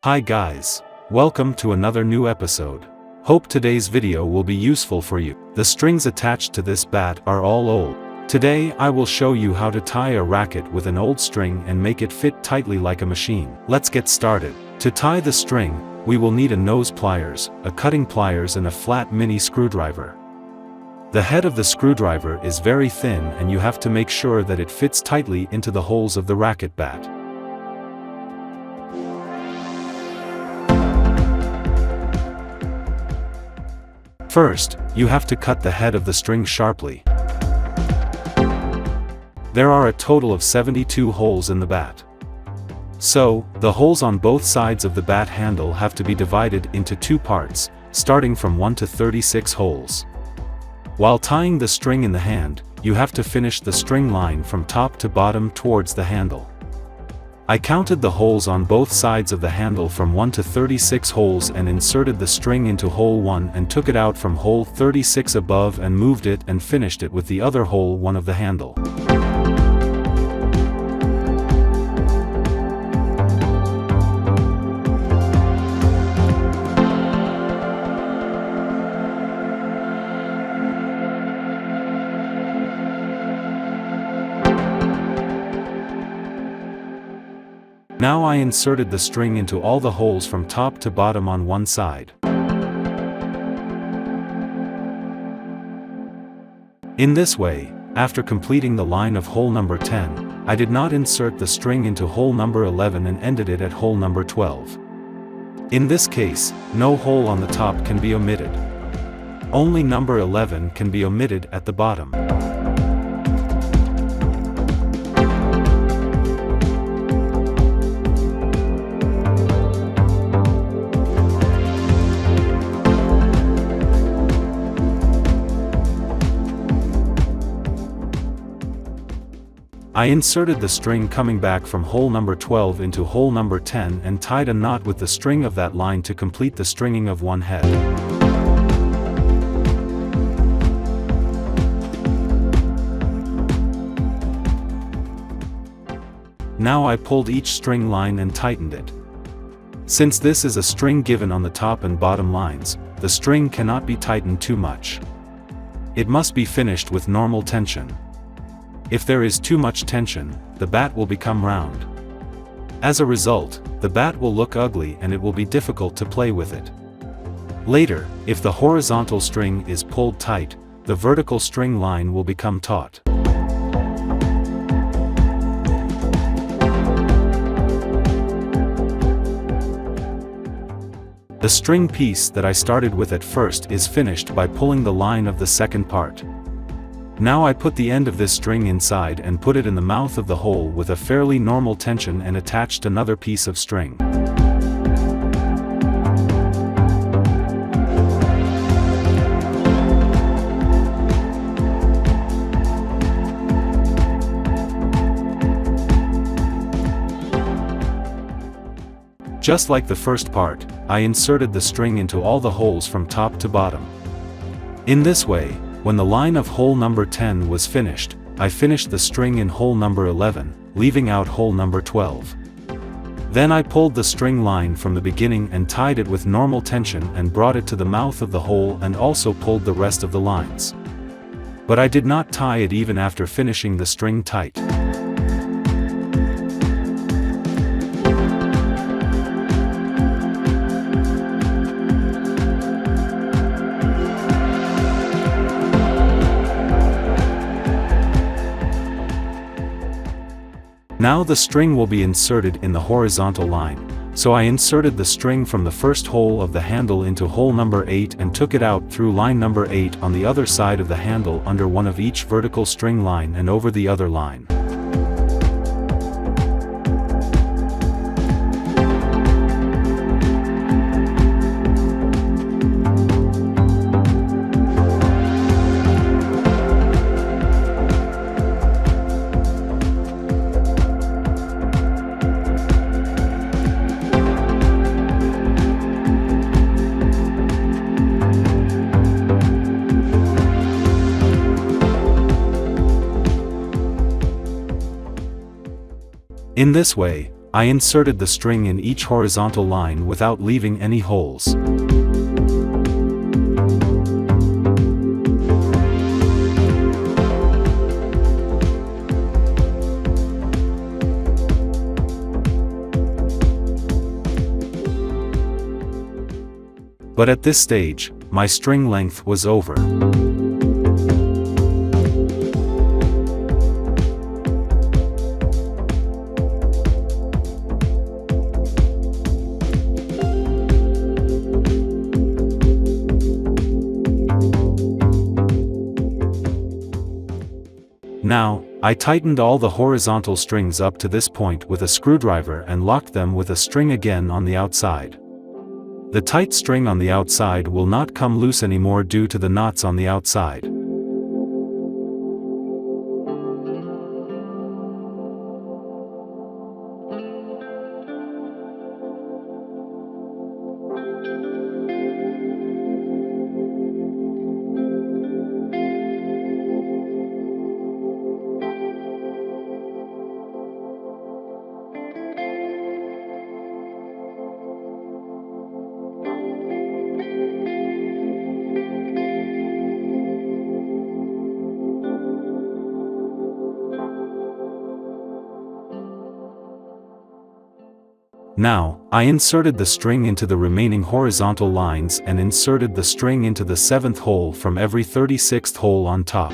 Hi guys. Welcome to another new episode. Hope today's video will be useful for you. The strings attached to this bat are all old. Today I will show you how to tie a racket with an old string and make it fit tightly like a machine. Let's get started. To tie the string, we will need a nose pliers, a cutting pliers and a flat mini screwdriver. The head of the screwdriver is very thin and you have to make sure that it fits tightly into the holes of the racket bat. First, you have to cut the head of the string sharply. There are a total of 72 holes in the bat. So, the holes on both sides of the bat handle have to be divided into two parts, starting from 1 to 36 holes. While tying the string in the hand, you have to finish the string line from top to bottom towards the handle. I counted the holes on both sides of the handle from 1 to 36 holes and inserted the string into hole 1 and took it out from hole 36 above and moved it and finished it with the other hole 1 of the handle. Now I inserted the string into all the holes from top to bottom on one side. In this way, after completing the line of hole number 10, I did not insert the string into hole number 11 and ended it at hole number 12. In this case, no hole on the top can be omitted. Only number 11 can be omitted at the bottom. I inserted the string coming back from hole number 12 into hole number 10 and tied a knot with the string of that line to complete the stringing of one head. Now I pulled each string line and tightened it. Since this is a string given on the top and bottom lines, the string cannot be tightened too much. It must be finished with normal tension. If there is too much tension, the bat will become round. As a result, the bat will look ugly and it will be difficult to play with it. Later, if the horizontal string is pulled tight, the vertical string line will become taut. The string piece that I started with at first is finished by pulling the line of the second part. Now I put the end of this string inside and put it in the mouth of the hole with a fairly normal tension and attached another piece of string. Just like the first part, I inserted the string into all the holes from top to bottom. In this way, when the line of hole number 10 was finished, I finished the string in hole number 11, leaving out hole number 12. Then I pulled the string line from the beginning and tied it with normal tension and brought it to the mouth of the hole and also pulled the rest of the lines. But I did not tie it even after finishing the string tight. Now the string will be inserted in the horizontal line, so I inserted the string from the first hole of the handle into hole number 8 and took it out through line number 8 on the other side of the handle under one of each vertical string line and over the other line. In this way, I inserted the string in each horizontal line without leaving any holes. But at this stage, my string length was over. Now, I tightened all the horizontal strings up to this point with a screwdriver and locked them with a string again on the outside. The tight string on the outside will not come loose anymore due to the knots on the outside. Now, I inserted the string into the remaining horizontal lines and inserted the string into the 7th hole from every 36th hole on top.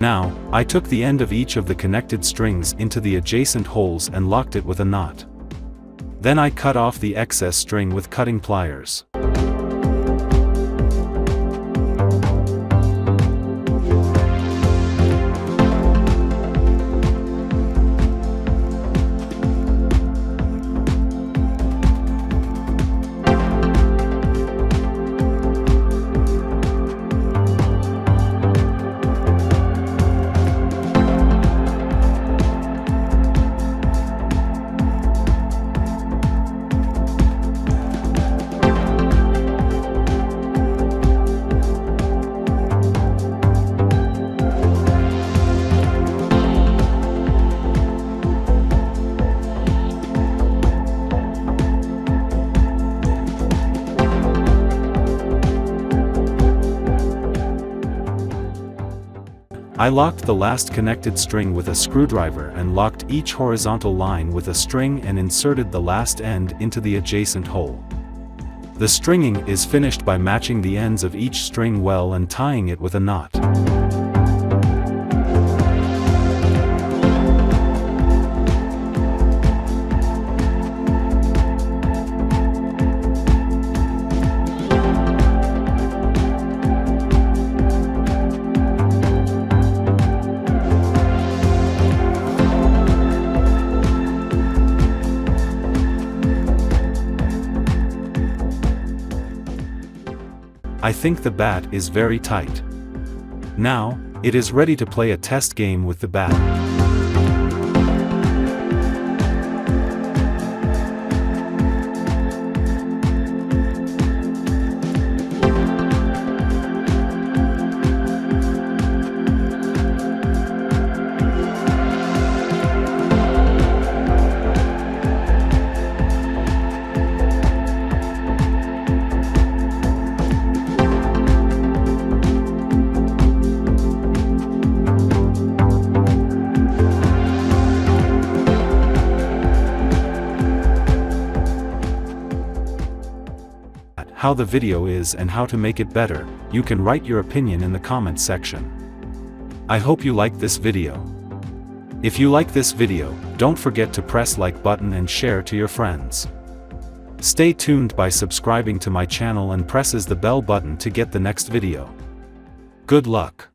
Now, I took the end of each of the connected strings into the adjacent holes and locked it with a knot. Then I cut off the excess string with cutting pliers. I locked the last connected string with a screwdriver and locked each horizontal line with a string and inserted the last end into the adjacent hole. The stringing is finished by matching the ends of each string well and tying it with a knot. I think the bat is very tight. Now, it is ready to play a test game with the bat. how the video is and how to make it better, you can write your opinion in the comments section. I hope you like this video. If you like this video, don't forget to press like button and share to your friends. Stay tuned by subscribing to my channel and presses the bell button to get the next video. Good luck.